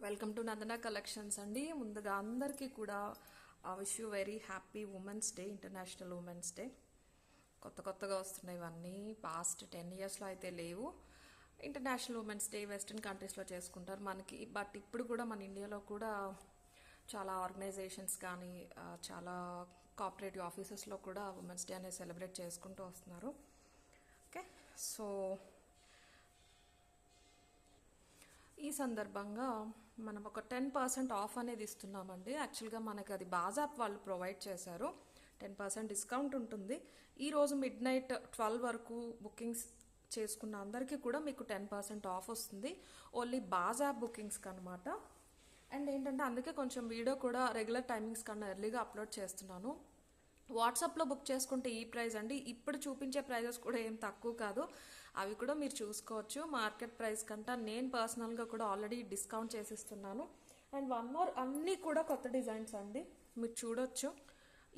Welcome to Nandana collections అండి. ముందుగా అందరికీ కూడా wish you very happy women's day, international women's day. కొత్తగా వస్తున్నాయి ఇవన్నీ. పాస్ట్ 10 ఇయర్స్లో అయితే లేవు. ఇంటర్నేషనల్ ఉమెన్స్ డే వెస్ట్రన్ కంట్రీస్లో చేసుకుంటారు మనకి. బట్ ఇప్పుడు కూడా మన ఇండియాలో కూడా చాలా ఆర్గనైజేషన్స్ కానీ చాలా కోఆపరేటివ్ ఆఫీసెస్లో కూడా ఉమెన్స్ డే అనేది సెలబ్రేట్ చేసుకుంటూ వస్తున్నారు. ఓకే, సో ఈ సందర్భంగా మనం ఒక 10% ఆఫ్ అనేది ఇస్తున్నామండి. యాక్చువల్గా మనకి అది బాజాప్ వాళ్ళు ప్రొవైడ్ చేశారు. 10% డిస్కౌంట్ ఉంటుంది. ఈరోజు మిడ్-నైట్ 12 వరకు బుకింగ్స్ చేసుకున్న అందరికీ కూడా మీకు 10% ఆఫ్ వస్తుంది. ఓన్లీ బాజాప్ బుకింగ్స్కి అనమాట. అండ్ ఏంటంటే అందుకే కొంచెం వీడియో కూడా రెగ్యులర్ టైమింగ్స్ కన్నా ఎర్లీగా అప్లోడ్ చేస్తున్నాను. వాట్సాప్లో బుక్ చేసుకుంటే ఈ ప్రైస్ అండి. ఇప్పుడు చూపించే ప్రైజెస్ కూడా ఏం తక్కువ కాదు, అవి కూడా మీరు చూసుకోవచ్చు. మార్కెట్ ప్రైస్ కంటే నేను పర్సనల్గా కూడా ఆల్రెడీ డిస్కౌంట్ చేసిస్తున్నాను. అండ్ వన్ మోర్, అన్నీ కూడా కొత్త డిజైన్స్ అండి, మీరు చూడొచ్చు.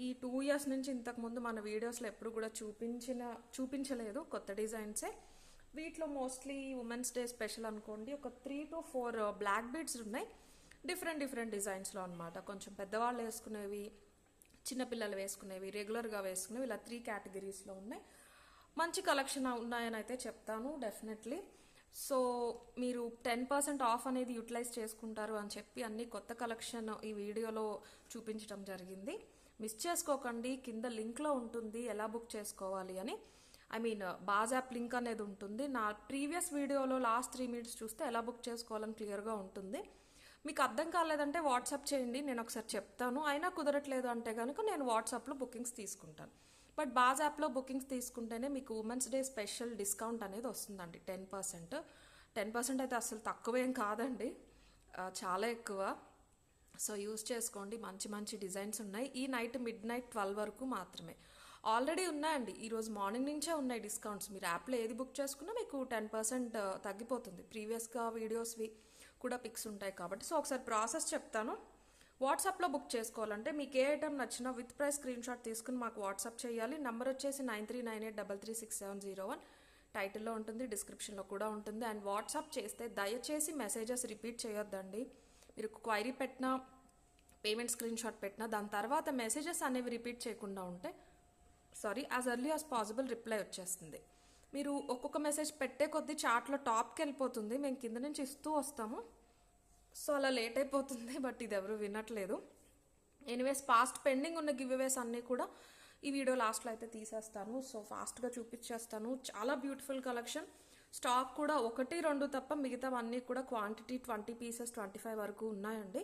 ఈ 2 ఇయర్స్ నుంచి ఇంతకుముందు మన వీడియోస్లో ఎప్పుడు కూడా చూపించలేదు, కొత్త డిజైన్సే. వీటిలో మోస్ట్లీ ఉమెన్స్ డే స్పెషల్ అనుకోండి, ఒక 3 to 4 బ్లాక్ బీడ్స్ ఉన్నాయి. డిఫరెంట్ డిజైన్స్లో అనమాట. కొంచెం పెద్దవాళ్ళు వేసుకునేవి, చిన్నపిల్లలు వేసుకునేవి, రెగ్యులర్గా వేసుకునేవి, ఇలా 3 కేటగిరీస్లో ఉన్నాయి. మంచి కలెక్షన్ ఉన్నాయని అయితే చెప్తాను డెఫినెట్లీ. సో మీరు 10% ఆఫ్ అనేది యూటిలైజ్ చేసుకుంటారు అని చెప్పి అన్ని కొత్త కలెక్షన్ ఈ వీడియోలో చూపించడం జరిగింది. మిస్ చేసుకోకండి, కింద లింక్లో ఉంటుంది ఎలా బుక్ చేసుకోవాలి అని. బాజాప్ లింక్ అనేది ఉంటుంది. నా ప్రీవియస్ వీడియోలో లాస్ట్ 3 minutes చూస్తే ఎలా బుక్ చేసుకోవాలని క్లియర్గా ఉంటుంది. మీకు అర్థం కాలేదంటే వాట్సాప్ చేయండి, నేను ఒకసారి చెప్తాను. అయినా కుదరట్లేదు అంటే కనుక నేను వాట్సాప్లో బుకింగ్స్ తీసుకుంటాను. బట్ బాజాప్లో బుకింగ్స్ తీసుకుంటేనే మీకు ఉమెన్స్ డే స్పెషల్ డిస్కౌంట్ అనేది వస్తుందండి. 10% అయితే అసలు తక్కువేం కాదండి, చాలా ఎక్కువ. సో యూజ్ చేసుకోండి. మంచి డిజైన్స్ ఉన్నాయి. ఈ మిడ్-నైట్ 12 వరకు మాత్రమే. ఆల్రెడీ ఉన్నాయండి, ఈరోజు మార్నింగ్ నుంచే ఉన్నాయి డిస్కౌంట్స్. మీరు యాప్లో ఏది బుక్ చేసుకున్నా మీకు 10% తగ్గిపోతుంది. ప్రీవియస్గా వీడియోస్వి కూడా పిక్స్ ఉంటాయి కాబట్టి. సో ఒకసారి ప్రాసెస్ చెప్తాను. వాట్సాప్లో బుక్ చేసుకోవాలంటే మీకు ఏ ఐటమ్ నచ్చినా విత్ ప్రైస్ స్క్రీన్ షాట్ తీసుకుని మాకు వాట్సాప్ చేయాలి. నెంబర్ వచ్చేసి 9398336701. టైటిల్లో ఉంటుంది, డిస్క్రిప్షన్లో కూడా ఉంటుంది. అండ్ వాట్సాప్ చేస్తే దయచేసి మెసేజెస్ రిపీట్ చేయొద్దండి. మీరు క్వైరీ పెట్టినా, పేమెంట్ స్క్రీన్ షాట్ పెట్టినా, దాని తర్వాత మెసేజెస్ అనేవి రిపీట్ చేయకుండా ఉంటే as early as possible reply వచ్చేస్తుంది. మీరు ఒక్కొక్క మెసేజ్ పెట్టే కొద్దీ చాట్లో టాప్కి వెళ్ళిపోతుంది, మేము కింద నుంచి ఇస్తూ వస్తాము. సో అలా లేట్ అయిపోతుంది, బట్ ఇది ఎవరు వినట్లేదు. ఎనీవేస్, పాస్ట్ పెండింగ్ ఉన్న గివ్అవేస్ అన్నీ కూడా ఈ వీడియో లాస్ట్లో అయితే తీసేస్తాను. సో ఫాస్ట్గా చూపించేస్తాను. చాలా బ్యూటిఫుల్ కలెక్షన్. స్టాక్ కూడా 1-2 తప్ప మిగతావన్నీ కూడా క్వాంటిటీ 20 pieces 25 వరకు ఉన్నాయండి.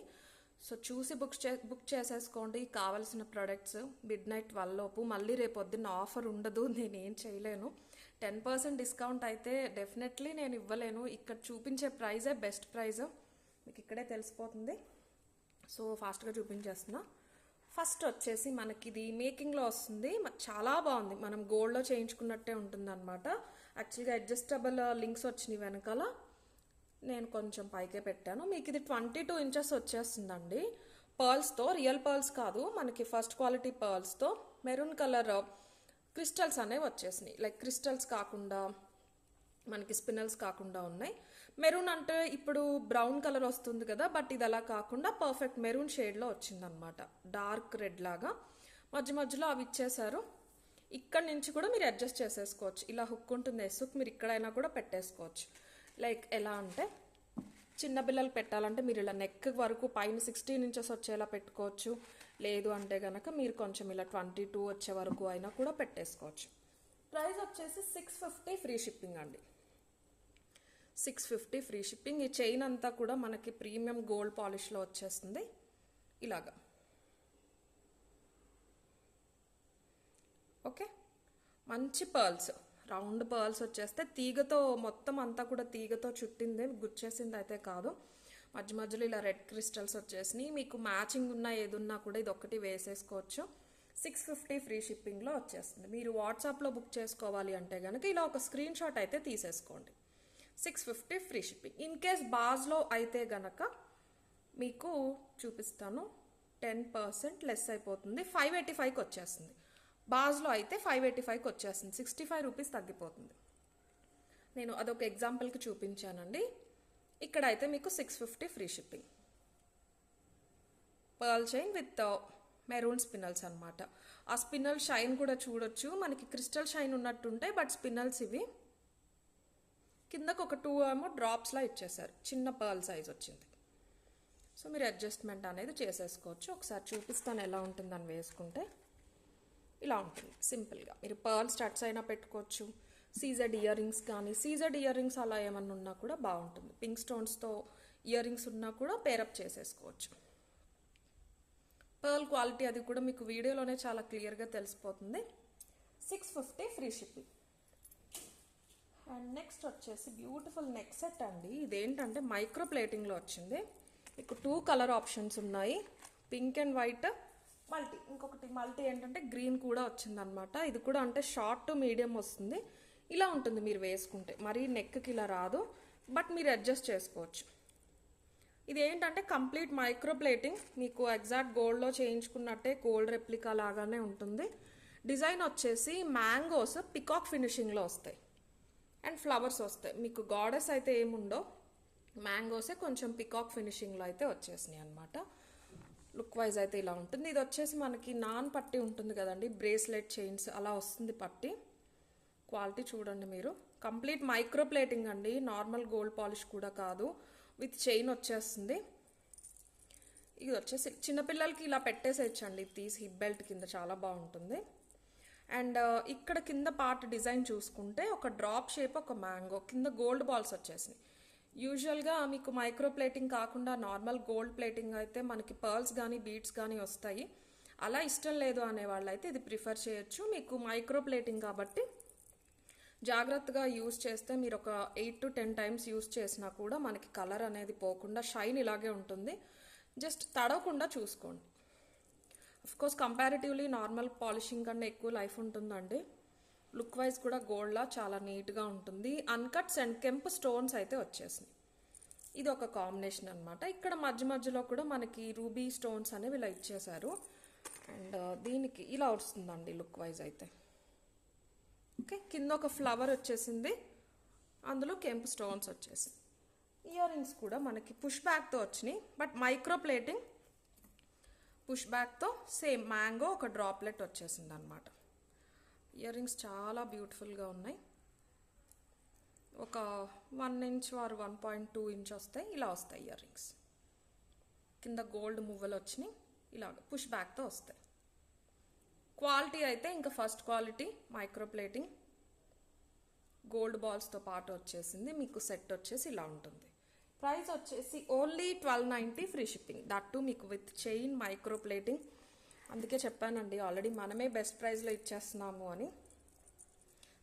సో చూసి బుక్ చేసేసుకోండి కావాల్సిన ప్రొడక్ట్స్. మిడ్-నైట్ 12 లోపు. మళ్ళీ రేపు పొద్దున్న ఆఫర్ ఉండదు, నేనేం చేయలేను. 10% డిస్కౌంట్ అయితే డెఫినెట్లీ నేను ఇవ్వలేను. ఇక్కడ చూపించే ప్రైజే బెస్ట్ ప్రైజ్, మీకు ఇక్కడే తెలిసిపోతుంది. సో ఫాస్ట్గా చూపించేస్తున్నా. ఫస్ట్ వచ్చేసి మనకి ఇది మేకింగ్లో వస్తుంది, చాలా బాగుంది. మనం గోల్డ్లో చేయించుకున్నట్టే ఉంటుంది అనమాట. యాక్చువల్గా అడ్జస్టబుల్ లింక్స్ వచ్చినాయి వెనకాల, నేను కొంచెం పైకే పెట్టాను. మీకు ఇది 22 inches వచ్చేస్తుందండి. పర్ల్స్తో, రియల్ పర్ల్స్ కాదు, మనకి ఫస్ట్ క్వాలిటీ పర్ల్స్తో మెరూన్ కలర్ క్రిస్టల్స్ అనేవి వచ్చేసినాయి. లైక్ క్రిస్టల్స్ కాకుండా మనకి స్పినల్స్ కాకుండా ఉన్నాయి. మెరూన్ అంటే ఇప్పుడు బ్రౌన్ కలర్ వస్తుంది కదా, బట్ ఇది అలా కాకుండా పర్ఫెక్ట్ మెరూన్ షేడ్లో వచ్చిందనమాట. డార్క్ రెడ్ లాగా మధ్యలో అవి ఇచ్చేసారు. ఇక్కడ నుంచి కూడా మీరు అడ్జస్ట్ చేసేసుకోవచ్చు. ఇలా హుక్ ఉంటుంది, హుక్ మీరు ఇక్కడైనా కూడా పెట్టేసుకోవచ్చు. లైక్ ఎలా అంటే చిన్న పిల్లలు పెట్టాలంటే మీరు ఇలా నెక్ వరకు పైన 16 inches వచ్చేలా పెట్టుకోవచ్చు. లేదు అంటే కనుక మీరు కొంచెం ఇలా 22 వచ్చే వరకు అయినా కూడా పెట్టేసుకోవచ్చు. ప్రైస్ వచ్చేసి 650 ఫ్రీ షిప్పింగ్ అండి. 650 ఫ్రీ షిప్పింగ్. ఈ చైన్ అంతా కూడా మనకి ప్రీమియం గోల్డ్ పాలిష్లో వచ్చేస్తుంది ఇలాగా. ఓకే, మంచి పర్ల్స్, రౌండ్ పర్ల్స్ వచ్చేస్తే తీగతో, మొత్తం అంతా కూడా తీగతో చుట్టిందే, గుచ్చేసింది అయితే కాదు. మధ్యలో ఇలా రెడ్ క్రిస్టల్స్ వచ్చేసినాయి. మీకు మ్యాచింగ్ ఉన్న ఏదున్నా కూడా ఇది ఒకటి వేసేసుకోవచ్చు. 650 ఫ్రీ షిప్పింగ్లో వచ్చేస్తుంది. మీరు వాట్సాప్లో బుక్ చేసుకోవాలి అంటే కనుక ఇలా ఒక స్క్రీన్ షాట్ అయితే తీసేసుకోండి. 650 ఫ్రీ షిప్పింగ్. ఇన్ కేస్ బాజ్లో అయితే గనక మీకు చూపిస్తాను, 10% లెస్ అయిపోతుంది, 585కి వచ్చేస్తుంది. బాజ్లో అయితే 585కి వచ్చేస్తుంది, 65 రూపీస్ తగ్గిపోతుంది. నేను అదొక ఎగ్జాంపుల్కి చూపించానండి. ఇక్కడైతే మీకు 650 free shipping. Pearl chain with maroon spinels అనమాట. ఆ స్పిన్నల్ షైన్ కూడా చూడొచ్చు, మనకి క్రిస్టల్ షైన్ ఉన్నట్టుంటాయి, బట్ స్పిన్నల్స్ ఇవి. కిందకు ఒక 2 ఏమో డ్రాప్స్లా ఇచ్చేసారు, చిన్న పర్ల్ సైజ్ వచ్చింది. సో మీరు అడ్జస్ట్మెంట్ అనేది చేసేసుకోవచ్చు. ఒకసారి చూపిస్తాను ఎలా ఉంటుందని వేసుకుంటే. ఇలా ఉంటుంది సింపుల్గా. మీరు పర్ల్ స్టడ్స్ అయినా పెట్టుకోవచ్చు, సీజెడ్ ఇయర్ రింగ్స్ కానీ, సీజెడ్ ఇయర్ రింగ్స్ అలా ఏమన్నా ఉన్నా కూడా బాగుంటుంది. పింక్ స్టోన్స్తో ఇయర్ రింగ్స్ ఉన్నా కూడా పేరప్ చేసేసుకోవచ్చు. పర్ల్ క్వాలిటీ అది కూడా మీకు వీడియోలోనే చాలా క్లియర్గా తెలిసిపోతుంది. 650 ఫ్రీ షిప్పింగ్. అండ్ నెక్స్ట్ వచ్చేసి బ్యూటిఫుల్ నెక్ సెట్ అండి. ఇదేంటంటే మైక్రో ప్లేటింగ్లో వచ్చింది. మీకు 2 కలర్ ఆప్షన్స్ ఉన్నాయి, పింక్ అండ్ వైట్, మల్టీ. ఇంకొకటి మల్టీ ఏంటంటే గ్రీన్ కూడా వచ్చిందనమాట. ఇది కూడా అంటే షార్ట్ టు మీడియం వస్తుంది. ఇలా ఉంటుంది మీరు వేసుకుంటే, మరీ నెక్కి ఇలా రాదు, బట్ మీరు అడ్జస్ట్ చేసుకోవచ్చు. ఇది ఏంటంటే కంప్లీట్ మైక్రో ప్లేటింగ్, మీకు ఎగ్జాక్ట్ గోల్డ్లో చేయించుకున్నట్టే గోల్డ్ రెప్లికా లాగానే ఉంటుంది. డిజైన్ వచ్చేసి మ్యాంగోస్ పికాక్ ఫినిషింగ్లో వస్తాయి అండ్ ఫ్లవర్స్ వస్తాయి. మీకు గాడెస్ అయితే ఏముండో, మ్యాంగోసే కొంచెం పికాక్ ఫినిషింగ్లో అయితే వచ్చేసినాయి అనమాట. లుక్ వైజ్ అయితే ఇలా ఉంటుంది. ఇది వచ్చేసి మనకి నాన్ పట్టి ఉంటుంది కదండి, బ్రేస్లెట్ చైన్స్ అలా వస్తుంది పట్టి. క్వాలిటీ చూడండి మీరు, కంప్లీట్ మైక్రో ప్లేటింగ్ అండి, నార్మల్ గోల్డ్ పాలిష్ కూడా కాదు, విత్ చైన్ వచ్చేస్తుంది. ఇది వచ్చేసి చిన్నపిల్లలకి ఇలా పెట్టేసేయచ్చండి, తీసి హిప్ బెల్ట్ కింద చాలా బాగుంటుంది. అండ్ ఇక్కడ కింద పార్ట్ డిజైన్ చూసుకుంటే ఒక డ్రాప్ షేప్, ఒక మ్యాంగో, కింద గోల్డ్ బాల్స్ వచ్చేసినాయి. యూజువల్గా మీకు మైక్రో ప్లేటింగ్ కాకుండా నార్మల్ గోల్డ్ ప్లేటింగ్ అయితే మనకి పర్ల్స్ కానీ బీడ్స్ కానీ వస్తాయి. అలా ఇష్టం లేదు అనే వాళ్ళైతే ఇది ప్రిఫర్ చేయొచ్చు. మీకు మైక్రో ప్లేటింగ్ కాబట్టి జాగ్రత్తగా యూజ్ చేస్తే మీరు ఒక 8 to 10 టైమ్స్ యూజ్ చేసినా కూడా మనకి కలర్ అనేది పోకుండా షైన్ ఇలాగే ఉంటుంది. జస్ట్ తడవకుండా చూసుకోండి. అఫ్కోర్స్ కంపారిటివ్లీ నార్మల్ పాలిషింగ్ కన్నా ఎక్కువ లైఫ్ ఉంటుందండి. లుక్ వైజ్ కూడా గోల్డ్లా చాలా నీట్గా ఉంటుంది. అన్కట్స్ అండ్ కెంపు స్టోన్స్ అయితే వచ్చేసినాయి. ఇది ఒక కాంబినేషన్ అనమాట. ఇక్కడ మధ్య మధ్యలో కూడా మనకి రూబీ స్టోన్స్ అనేవి ఇలా ఇచ్చేసారు. అండ్ దీనికి ఇలా వస్తుందండి లుక్ వైజ్ అయితే. ఓకే, కింద ఒక ఫ్లవర్ వచ్చేసింది, అందులో కెంపు స్టోన్స్ వచ్చేసింది. ఇయర్ రింగ్స్ కూడా మనకి పుష్ బ్యాక్తో వచ్చినాయి, బట్ మైక్రో ప్లేటింగ్ పుష్ బ్యాక్తో సేమ్ మ్యాంగో ఒక డ్రాప్లెట్ వచ్చేసింది అనమాట. ఇయర్ రింగ్స్ చాలా బ్యూటిఫుల్గా ఉన్నాయి. ఒక 1 ఇంచ్ ఆర్ 1.2 ఇంచ్ వస్తాయి, ఇలా వస్తాయి ఇయర్ రింగ్స్. కింద గోల్డ్ మువ్వలు వచ్చినాయి, ఇలాగ పుష్ బ్యాక్తో వస్తాయి. క్వాలిటీ అయితే ఇంకా first quality micro plating, gold బాల్స్తో పాటు వచ్చేసింది. మీకు సెట్ వచ్చేసి ఇలా ఉంటుంది. ప్రైస్ వచ్చేసి only 1290 free shipping, that too మీకు విత్ చైన్ మైక్రో ప్లేటింగ్. అందుకే చెప్పానండి ఆల్రెడీ మనమే బెస్ట్ ప్రైస్లో ఇచ్చేస్తున్నాము అని.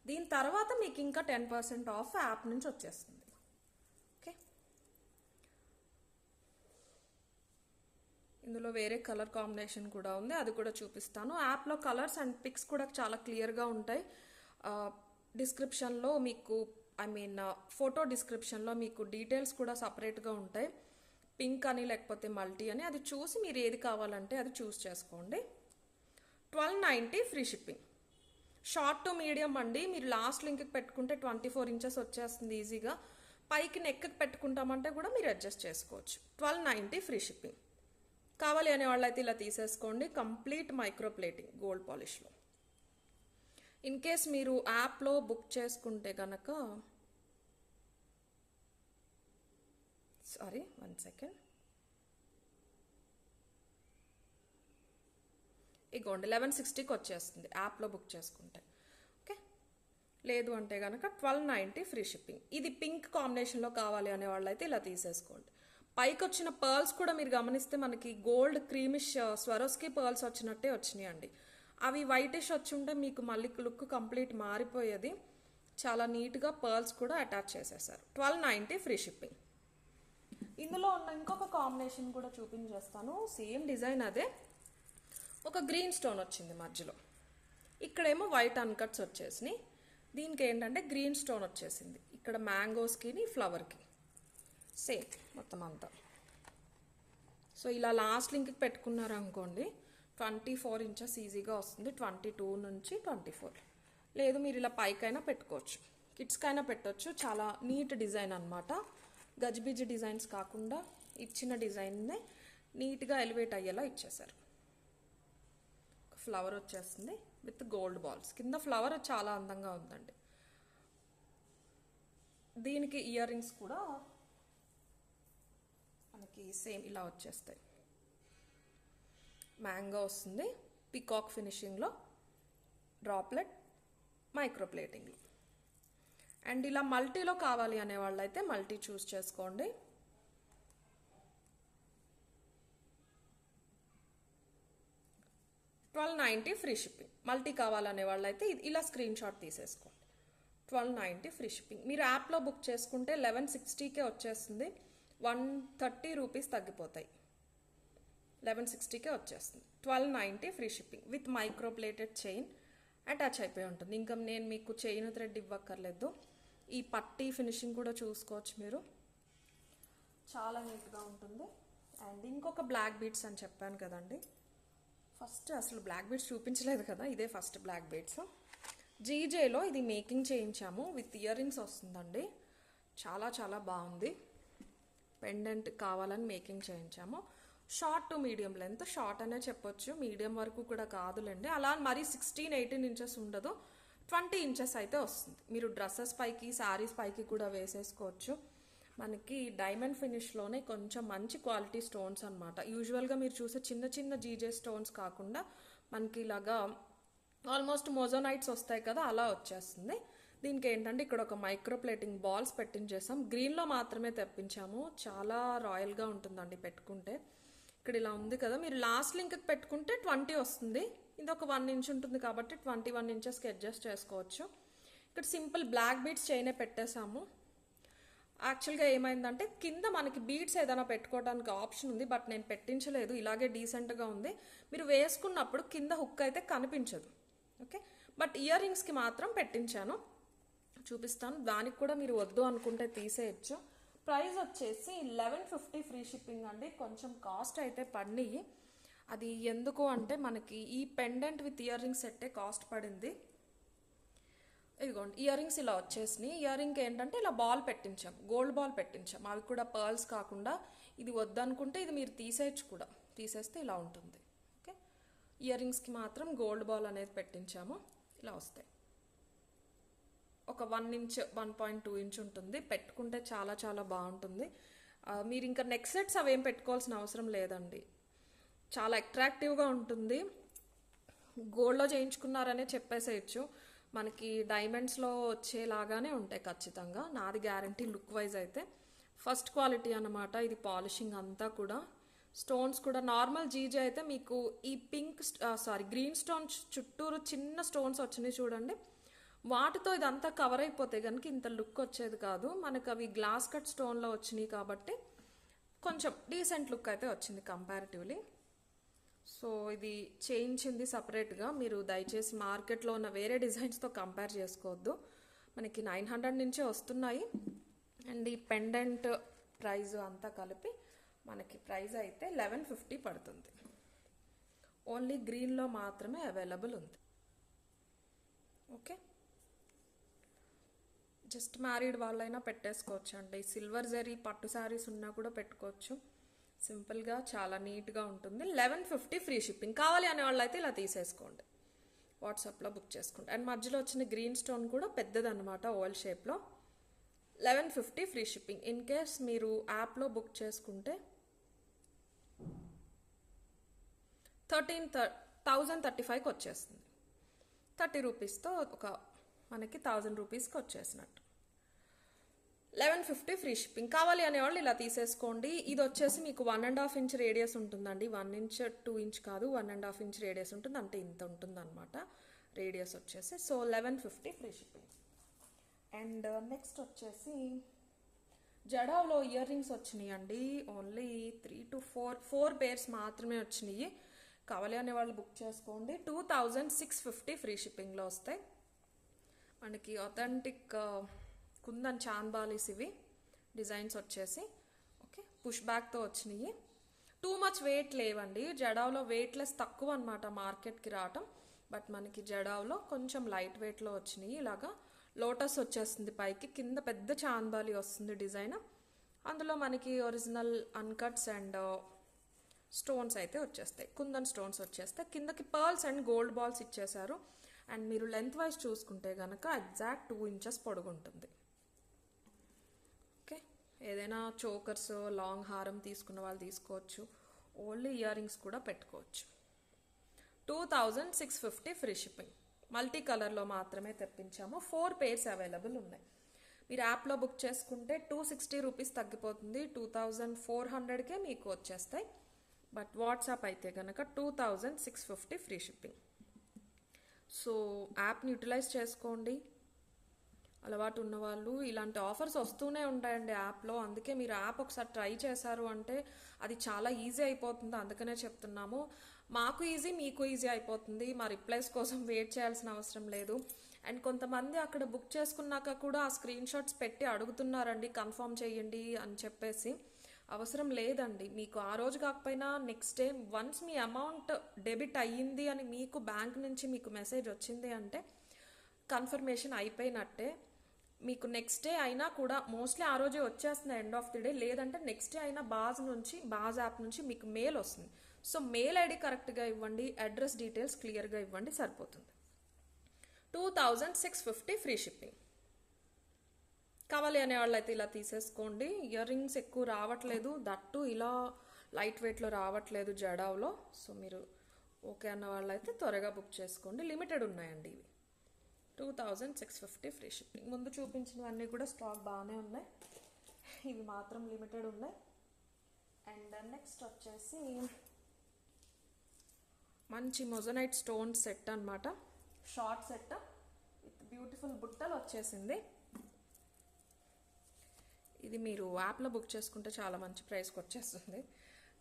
దీని తర్వాత మీకు ఇంకా 10% ఆఫ్ యాప్ నుంచి వచ్చేస్తుంది. ఓకే, ఇందులో వేరే కలర్ కాంబినేషన్ కూడా ఉంది, అది కూడా చూపిస్తాను. యాప్లో కలర్స్ అండ్ పిక్స్ కూడా చాలా క్లియర్గా ఉంటాయి. డిస్క్రిప్షన్లో మీకు ఫోటో డిస్క్రిప్షన్లో మీకు డీటెయిల్స్ కూడా సపరేట్గా ఉంటాయి, పింక్ అని లేకపోతే మల్టీ అని. అది చూసి మీరు ఏది కావాలంటే అది చూస్ చేసుకోండి. 1290 free shipping. Short to medium అండి. మీరు లాస్ట్ లింక్కి పెట్టుకుంటే 24 ఇంచెస్ వచ్చేస్తుంది ఈజీగా. పైకి నెక్కి పెట్టుకుంటామంటే కూడా మీరు అడ్జస్ట్ చేసుకోవచ్చు. 1290 ఫ్రీ షిప్పింగ్. కావాలి అనే వాళ్ళైతే ఇలా తీసేసుకోండి. కంప్లీట్ మైక్రో ప్లేటింగ్ గోల్డ్ పాలిష్లో. ఇన్ కేస్ మీరు యాప్లో బుక్ చేసుకుంటే కనుక, సారీ 1 సెకండ్, ఇగోండి 1160కి వచ్చేస్తుంది యాప్లో బుక్ చేసుకుంటే. ఓకే, లేదు అంటే కనుక 1290 ఫ్రీ షిప్పింగ్. ఇది పింక్ కాంబినేషన్లో కావాలి అనే వాళ్ళైతే ఇలా తీసేసుకోండి. పైకి వచ్చిన పర్ల్స్ కూడా మీరు గమనిస్తే మనకి గోల్డ్ క్రీమిష్ స్వరోస్కి పర్ల్స్ వచ్చినట్టే వచ్చినాయి అండి. అవి వైటిష్ వచ్చి ఉంటే మీకు మళ్ళీ లుక్ కంప్లీట్ మారిపోయేది. చాలా నీట్గా పర్ల్స్ కూడా అటాచ్ చేసేసారు. 1290 ఫ్రీ షిప్పింగ్. ఇందులో ఉన్న ఇంకొక కాంబినేషన్ కూడా చూపించేస్తాను. సేమ్ డిజైన్ అదే, ఒక గ్రీన్ స్టోన్ వచ్చింది మధ్యలో, ఇక్కడేమో వైట్ అన్కట్స్ వచ్చేసినాయి. దీనికి ఏంటంటే గ్రీన్ స్టోన్ వచ్చేసింది ఇక్కడ మ్యాంగోస్కి ఫ్లవర్కి సేమ్ మొత్తం అంతా. సో ఇలా లాస్ట్ లింక్కి పెట్టుకున్నారు అనుకోండి 24 ఇంచెస్ ఈజీగా వస్తుంది. 22 నుంచి 24. లేదు మీరు ఇలా పైకైనా పెట్టుకోవచ్చు, కిడ్స్కైనా పెట్టవచ్చు. చాలా నీట్ డిజైన్ అనమాట. గజిబిజి డిజైన్స్ కాకుండా ఇచ్చిన డిజైన్నే నీట్గా ఎలివేట్ అయ్యేలా ఇచ్చేసారు. ఫ్లవర్ వచ్చేస్తుంది విత్ గోల్డ్ బాల్స్. కింద ఫ్లవర్ చాలా అందంగా ఉందండి. దీనికి ఇయర్ రింగ్స్ కూడా మనకి సేమ్ ఇలా వచ్చేస్తాయి. మ్యాంగో వస్తుంది, పికాక్ ఫినిషింగ్లో, డ్రాప్లెట్, మైక్రో ప్లేటింగ్లో. అండ్ ఇలా మల్టీలో కావాలి అనే వాళ్ళైతే మల్టీ చూస్ చేసుకోండి. $1290 ఫ్రీ షిప్పింగ్. మల్టీ కావాలనే వాళ్ళైతే ఇలా స్క్రీన్ షాట్ తీసేసుకోండి. $1290 ఫ్రీ షిప్పింగ్. మీరు యాప్లో బుక్ చేసుకుంటే 1160కే వచ్చేస్తుంది. 130 రూపీస్ తగ్గిపోతాయి. 1160కే వచ్చేస్తుంది. 1290 free shipping with micro plated chain attach అయిపోయి ఉంటుంది. ఇంకా నేను మీకు చైన్ థ్రెడ్ ఇవ్వక్కర్లేదు. ఈ పట్టీ ఫినిషింగ్ కూడా చూసుకోవచ్చు మీరు, చాలా నీట్గా ఉంటుంది. అండ్ ఇంకొక బ్లాక్ బీడ్స్ అని చెప్పాను కదండి, ఫస్ట్ అసలు బ్లాక్ బీడ్స్ చూపించలేదు కదా, ఇదే ఫస్ట్ బ్లాక్ బీడ్స్. జీజేలో ఇది మేకింగ్ చేయించాము, విత్ ఇయర్ రింగ్స్ వస్తుందండి. చాలా చాలా బాగుంది. పెండెంట్ కావాలని మేకింగ్ చేయించాము. Short to medium length, short అనే చెప్పొచ్చు, మీడియం వరకు కూడా కాదులేండి. అలా మరీ 16-18 ఇంచెస్ ఉండదు, 20 ఇంచెస్ అయితే వస్తుంది. మీరు డ్రెస్సెస్ పైకి, శారీస్ పైకి కూడా వేసేసుకోవచ్చు. మనకి డైమండ్ ఫినిష్లోనే కొంచెం మంచి క్వాలిటీ స్టోన్స్ అనమాట. యూజువల్గా మీరు చూసే చిన్న చిన్న జీజే స్టోన్స్ కాకుండా మనకి ఇలాగా ఆల్మోస్ట్ మోజోనైట్స్ వస్తాయి కదా, అలా వచ్చేస్తుంది. దీనికి ఏంటంటే ఇక్కడ ఒక మైక్రో ప్లేటింగ్ బాల్స్ పెట్టించేసాం. గ్రీన్లో మాత్రమే తెప్పించాము, చాలా రాయల్గా ఉంటుందండి పెట్టుకుంటే. ఇక్కడ ఇలా ఉంది కదా, మీరు లాస్ట్ లింక్కి పెట్టుకుంటే 20 వస్తుంది. ఇది ఒక 1 ఇంచ్ ఉంటుంది కాబట్టి 21 ఇంచెస్కి అడ్జస్ట్ చేసుకోవచ్చు. ఇక్కడ సింపుల్ బ్లాక్ బీడ్స్ చైనే పెట్టేసాము. యాక్చువల్గా ఏమైందంటే కింద మనకి బీడ్స్ ఏదైనా పెట్టుకోవడానికి ఆప్షన్ ఉంది, బట్ నేను పెట్టించలేదు, ఇలాగే డీసెంట్గా ఉంది. మీరు వేసుకున్నప్పుడు కింద హుక్ అయితే కనిపించదు, ఓకే. బట్ ఇయర్ రింగ్స్కి మాత్రం పెట్టించాను, చూపిస్తాను. దానికి కూడా మీరు వద్దు అనుకుంటే తీసేయచ్చు. ప్రైస్ వచ్చేసి 1150 ఫ్రీ షిప్పింగ్ అండి. కొంచెం కాస్ట్ అయితే పడినాయి. అది ఎందుకు అంటే మనకి ఈ పెండెంట్ విత్ ఇయర్ రింగ్స్ సెట్టే కాస్ట్ పడింది. ఇదిగోండి ఇయర్ రింగ్స్ ఇలా వచ్చేసినాయి. ఇయర్ రింగ్ ఏంటంటే ఇలా బాల్ పెట్టించాం, గోల్డ్ బాల్ పెట్టించాం. అవి కూడా పర్ల్స్ కాకుండా, ఇది వద్దనుకుంటే ఇది మీరు తీసేయచ్చు కూడా, తీసేస్తే ఇలా ఉంటుంది, ఓకే. ఇయర్ రింగ్స్కి మాత్రం గోల్డ్ బాల్ అనేది పెట్టించాము, ఇలా వస్తాయి. ఒక 1 ఇంచ్ 1.2 ఇంచ్ ఉంటుంది. పెట్టుకుంటే చాలా చాలా బాగుంటుంది. మీరు ఇంకా నెక్ సెట్స్ అవేం పెట్టుకోవాల్సిన అవసరం లేదండి, చాలా అట్రాక్టివ్గా ఉంటుంది. గోల్డ్లో చేయించుకున్నారనే చెప్పేసేయచ్చు. మనకి డైమండ్స్లో వచ్చేలాగానే ఉంటాయి ఖచ్చితంగా, నాది గ్యారంటీ. లుక్ వైజ్ అయితే ఫస్ట్ క్వాలిటీ అన్నమాట. ఇది పాలిషింగ్ అంతా కూడా. స్టోన్స్ కూడా నార్మల్ జీజే అయితే మీకు ఈ గ్రీన్ స్టోన్స్ చుట్టూరు చిన్న స్టోన్స్ వచ్చినాయి చూడండి, వాటితో ఇదంతా కవర్ అయిపోతే కనుక ఇంత లుక్ వచ్చేది కాదు. మనకు అవి గ్లాస్ కట్ స్టోన్లో వచ్చినాయి కాబట్టి కొంచెం డీసెంట్ లుక్ అయితే వచ్చింది కంపారిటివ్లీ. సో ఇది చేయించింది సపరేట్గా. మీరు దయచేసి మార్కెట్లో ఉన్న వేరే డిజైన్స్తో కంపేర్ చేసుకోవద్దు. మనకి 900 నుంచే వస్తున్నాయి. అండ్ ఈ పెండెంట్ ప్రైస్ అంతా కలిపి మనకి ప్రైస్ అయితే 1150 పడుతుంది. ఓన్లీ గ్రీన్లో మాత్రమే అవైలబుల్ ఉంది, ఓకే. జస్ట్ మ్యారీడ్ వాళ్ళైనా పెట్టేసుకోవచ్చు అండి. సిల్వర్ జరీ పట్టు శారీస్ ఉన్నా కూడా పెట్టుకోవచ్చు. సింపుల్గా చాలా నీట్గా ఉంటుంది. 1150 ఫ్రీ షిప్పింగ్. కావాలి అనే వాళ్ళు అయితే ఇలా తీసేసుకోండి, వాట్సాప్లో బుక్ చేసుకోండి. అండ్ మధ్యలో వచ్చిన గ్రీన్ స్టోన్ కూడా పెద్దదన్నమాట, ఓవల్ షేప్లో. 1150 ఫ్రీ షిప్పింగ్. ఇన్ కేస్ మీరు యాప్లో బుక్ చేసుకుంటే 1035కి వచ్చేస్తుంది. 30 రూపీస్తో ఒక మనకి 1000 రూపీస్కి వచ్చేసినట్టు. 1150 ఫ్రీ షిప్పింగ్. కావాలి అనేవాళ్ళు ఇలా తీసేసుకోండి. ఇది వచ్చేసి మీకు 1.5 ఇంచ్ రేడియస్ ఉంటుందండి. 1 ఇంచ్ 2 ఇంచ్ కాదు, 1.5 ఇంచ్ రేడియస్ ఉంటుంది, అంటే ఇంత ఉంటుంది అనమాట రేడియస్ వచ్చేసి. So 1150 free shipping. And next వచ్చేసి జడావ్లో ఇయర్ రింగ్స్ వచ్చినాయి అండి. ఓన్లీ 3 to 4 పేర్స్ మాత్రమే వచ్చినాయి. కావాలి అనే వాళ్ళు బుక్ చేసుకోండి. 2650 ఫ్రీ షిప్పింగ్లో వస్తాయి. మనకి ఆథెంటిక్ కుందన్ చాంద్బాలీస్ ఇవి డిజైన్స్ వచ్చేసి, ఓకే. పుష్ బ్యాక్తో వచ్చినాయి. టూ మచ్ వెయిట్ లేవండి. జడావ్లో వెయిట్లెస్ తక్కువ అనమాట మార్కెట్కి రావటం, బట్ మనకి జడావ్లో కొంచెం లైట్ వెయిట్లో వచ్చినాయి. ఇలాగా లోటస్ వచ్చేస్తుంది పైకి, కింద పెద్ద చాంద్బాలి వస్తుంది డిజైన్. అందులో మనకి ఒరిజినల్ అన్కట్స్ అండ్ స్టోన్స్ అయితే వచ్చేస్తాయి, కుందన్ స్టోన్స్ వచ్చేస్తాయి. కిందకి పర్ల్స్ అండ్ గోల్డ్ బాల్స్ ఇచ్చేసారు. అండ్ మీరు లెంత్ వైజ్ చూసుకుంటే కనుక ఎగ్జాక్ట్ 2 ఇంచెస్ పొడుగు ఉంటుంది. ఓకే, ఏదైనా చోకర్స్ లాంగ్ హారం తీసుకున్న వాళ్ళు తీసుకోవచ్చు, ఓన్లీ ఇయర్ రింగ్స్ కూడా పెట్టుకోవచ్చు. 2650 ఫ్రీ షిప్పింగ్. మల్టీ కలర్లో మాత్రమే తెప్పించాము. 4 పేర్స్ అవైలబుల్ ఉన్నాయి. మీరు యాప్లో బుక్ చేసుకుంటే 260 రూపీస్ తగ్గిపోతుంది, 2400కే మీకు వచ్చేస్తాయి. బట్ వాట్సాప్ అయితే కనుక 2650 ఫ్రీ షిప్పింగ్. సో యాప్ని యూటిలైజ్ చేసుకోండి. అలవాటు ఉన్నవాళ్ళు ఇలాంటి ఆఫర్స్ వస్తూనే ఉంటాయండి యాప్లో. అందుకే మీరు యాప్ ఒకసారి ట్రై చేశారు అంటే అది చాలా ఈజీ అయిపోతుంది. అందుకనే చెప్తున్నాము, మాకు ఈజీ మీకు ఈజీ అయిపోతుంది. మా రిప్లైస్ కోసం వెయిట్ చేయాల్సిన అవసరం లేదు. అండ్ కొంతమంది అక్కడ బుక్ చేసుకున్నాక కూడా ఆ స్క్రీన్ షాట్స్ పెట్టి అడుగుతున్నారండి కన్ఫర్మ్ చేయండి అని చెప్పేసి. అవసరం లేదండి. మీకు ఆ రోజు కాకపోయినా నెక్స్ట్ డే వన్స్ మీ అమౌంట్ డెబిట్ అయ్యింది అని మీకు బ్యాంక్ నుంచి మీకు మెసేజ్ వచ్చింది అంటే కన్ఫర్మేషన్ అయిపోయినట్టే. మీకు నెక్స్ట్ డే అయినా కూడా మోస్ట్లీ ఆ రోజే వచ్చేస్తుంది ఎండ్ ఆఫ్ ది డే, లేదంటే నెక్స్ట్ డే అయినా బాజ్ యాప్ నుంచి మీకు మెయిల్ వస్తుంది. సో మెయిల్ ఐడి కరెక్ట్గా ఇవ్వండి, అడ్రస్ డీటెయిల్స్ క్లియర్గా ఇవ్వండి, సరిపోతుంది. 2650 ఫ్రీ షిప్పింగ్. కావాలి అనే వాళ్ళు అయితే ఇలా తీసేసుకోండి. ఇయర్ రింగ్స్ ఎక్కువ రావట్లేదు, దట్టు ఇలా లైట్ వెయిట్లో రావట్లేదు జడావ్లో. సో మీరు ఓకే అన్న వాళ్ళు అయితే త్వరగా బుక్ చేసుకోండి. లిమిటెడ్ ఉన్నాయండి ఇవి. 2650 ఫ్రీ షిప్పింగ్. ముందు చూపించినవన్నీ కూడా స్టాక్ బాగానే ఉన్నాయి, ఇవి మాత్రం లిమిటెడ్ ఉన్నాయి. అండ్ నెక్స్ట్ వచ్చేసి మంచి మొజనైట్ స్టోన్ సెట్ అనమాట, షార్ట్ సెట్ విత్ బ్యూటిఫుల్ బుట్టలు వచ్చేసింది. ఇది మీరు యాప్లో బుక్ చేసుకుంటే చాలా మంచి ప్రైస్కి వచ్చేస్తుంది.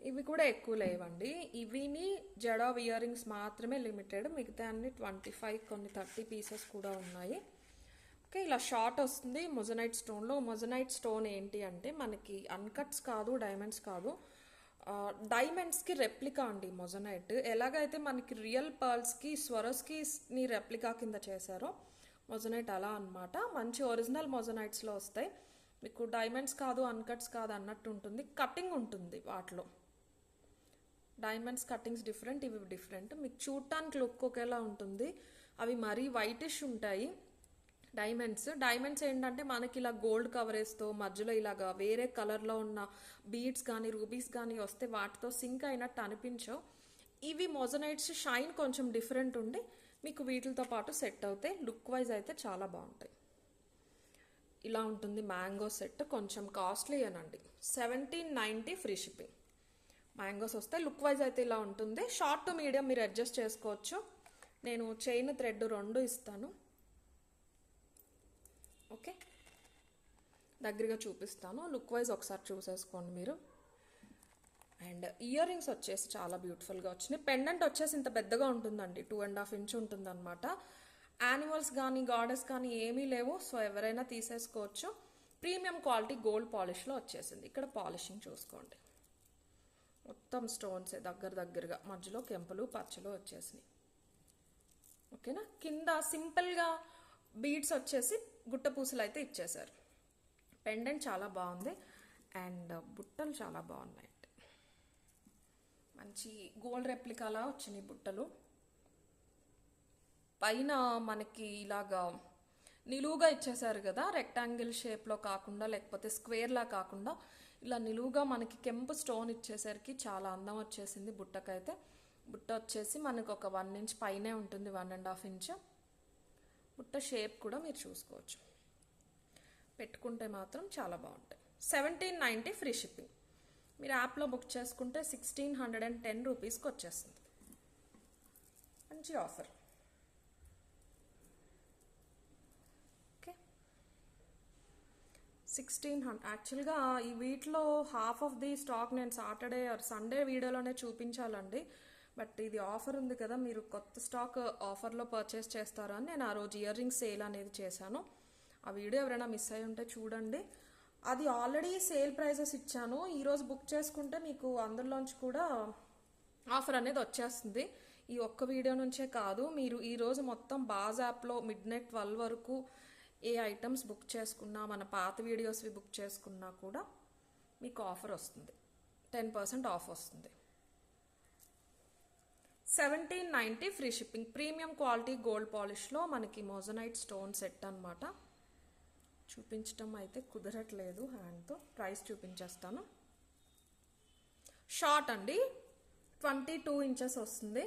ఇవి కూడా ఎక్కువ లేవండి. ఇవిని జడావ్ ఇయర్ రింగ్స్ మాత్రమే లిమిటెడ్, మిగతా అన్ని 25 కొన్ని 30 పీసెస్ కూడా ఉన్నాయి. ఓకే, ఇలా షార్ట్ వస్తుంది మొజనైట్ స్టోన్లో. మొజనైట్ స్టోన్ ఏంటి అంటే మనకి అన్కట్స్ కాదు, డైమండ్స్ కాదు, డైమండ్స్కి రెప్లికా అండి మొజనైట్. ఎలాగైతే మనకి రియల్ పర్ల్స్కి స్వరోస్కి రెప్లికా కింద చేశారో మొజనైట్ అలా అనమాట. మంచి ఒరిజినల్ మొజనైట్స్లో వస్తాయి. మీకు డైమండ్స్ కాదు, అన్కట్స్ కాదు అన్నట్టు ఉంటుంది. కటింగ్ ఉంటుంది వాటిలో, డైమండ్స్ కటింగ్స్ డిఫరెంట్, ఇవి డిఫరెంట్. మీకు చూడటానికి లుక్ ఒకేలా ఉంటుంది. అవి మరీ వైటిష్ ఉంటాయి డైమండ్స్ ఏంటంటే మనకి ఇలా గోల్డ్ కవరేజ్తో మధ్యలో ఇలాగా వేరే కలర్లో ఉన్న బీడ్స్ కానీ రూబీస్ కానీ వస్తే వాటితో సింక్ అయినట్టు అనిపించవు. ఇవి మొజనైట్స్ షైన్ కొంచెం డిఫరెంట్ ఉండి మీకు వీటితో పాటు సెట్ అవుతాయి. లుక్ వైజ్ అయితే చాలా బాగుంటాయి. ఇలా ఉంటుంది మ్యాంగో సెట్, కొంచెం కాస్ట్లీ అనండి. 1790 ఫ్రీ షిప్పింగ్. మ్యాంగోస్ వస్తే లుక్ వైజ్ అయితే ఇలా ఉంటుంది. షార్ట్ టు మీడియం మీరు అడ్జస్ట్ చేసుకోవచ్చు. నేను చైన్ థ్రెడ్ 2 ఇస్తాను. ఓకే, దగ్గరగా చూపిస్తాను, లుక్ వైజ్ ఒకసారి చూసేసుకోండి మీరు. అండ్ ఇయర్ రింగ్స్ వచ్చేసి చాలా బ్యూటిఫుల్గా వచ్చినాయి. పెండెంట్ వచ్చేసి ఇంత పెద్దగా ఉంటుందండి, 2.5 ఇంచ్ ఉంటుంది అనమాట. యానిమల్స్ కానీ గాడెస్ కానీ ఏమీ లేవు, సో ఎవరైనా తీసేసుకోవచ్చు. ప్రీమియం క్వాలిటీ గోల్డ్ పాలిష్లో వచ్చేసింది. ఇక్కడ పాలిషింగ్ చూసుకోండి, మొత్తం స్టోన్స్ దగ్గరగా మధ్యలో కెంపులు పచ్చలు వచ్చేసినాయి. ఓకేనా, కింద సింపుల్గా బీడ్స్ వచ్చేసి గుట్ట పూసలు అయితే ఇచ్చేసారు. పెండెంట్ చాలా బాగుంది అండ్ బుట్టలు చాలా బాగున్నాయి. మంచి గోల్డ్ రెప్లికాలా వచ్చినాయి బుట్టలు. పైన మనకి ఇలాగా నిలువుగా ఇచ్చేసారు కదా, రెక్టాంగిల్ షేప్లో కాకుండా లేకపోతే స్క్వేర్లా కాకుండా ఇలా నిలువుగా మనకి కెంపు స్టోన్ ఇచ్చేసరికి చాలా అందం వచ్చేసింది బుట్టకైతే. బుట్ట వచ్చేసి మనకు ఒక 1 ఇంచ్ పైనే ఉంటుంది, 1.5 ఇంచ్. బుట్ట షేప్ కూడా మీరు చూసుకోవచ్చు, పెట్టుకుంటే మాత్రం చాలా బాగుంటాయి. 1790 ఫ్రీ షిప్పింగ్. మీరు యాప్లో బుక్ చేసుకుంటే 1610 రూపీస్కి వచ్చేస్తుంది. మంచి ఆఫర్. ఓకే, 1600. యాక్చువల్గా ఈ వీటిలో హాఫ్ ఆఫ్ ది స్టాక్ నేను సాటర్డే ఆర్ సండే వీడియోలోనే చూపించాలండి. బట్ ఇది ఆఫర్ ఉంది కదా, మీరు కొత్త స్టాక్ ఆఫర్లో పర్చేస్ చేస్తారా అని నేను ఆ రోజు ఇయర్ రింగ్స్ సేల్ అనేది చేశాను. ఆ వీడియో ఎవరైనా మిస్ అయ్యి ఉంటే చూడండి. అది ఆల్రెడీ సేల్ ప్రైజెస్ ఇచ్చాను. ఈరోజు బుక్ చేసుకుంటే మీకు అందులోంచి కూడా ఆఫర్ అనేది వచ్చేస్తుంది. ఈ ఒక్క వీడియో నుంచే కాదు, మీరు ఈరోజు మొత్తం బాజ్ యాప్లో midnight 12 వరకు ఏ ఐటమ్స్ బుక్ చేసుకున్నా, మన పాత వీడియోస్వి బుక్ చేసుకున్నా కూడా మీకు ఆఫర్ వస్తుంది, 10% ఆఫ్ వస్తుంది. 1790 free shipping. Premium quality gold పాలిష్లో మనకి మోజనైట్ స్టోన్ సెట్ అనమాట. చూపించడం అయితే కుదరట్లేదు హ్యాండ్తో, ప్రైస్ చూపించేస్తాను. షార్ట్ అండి, 22 ఇంచెస్ వస్తుంది.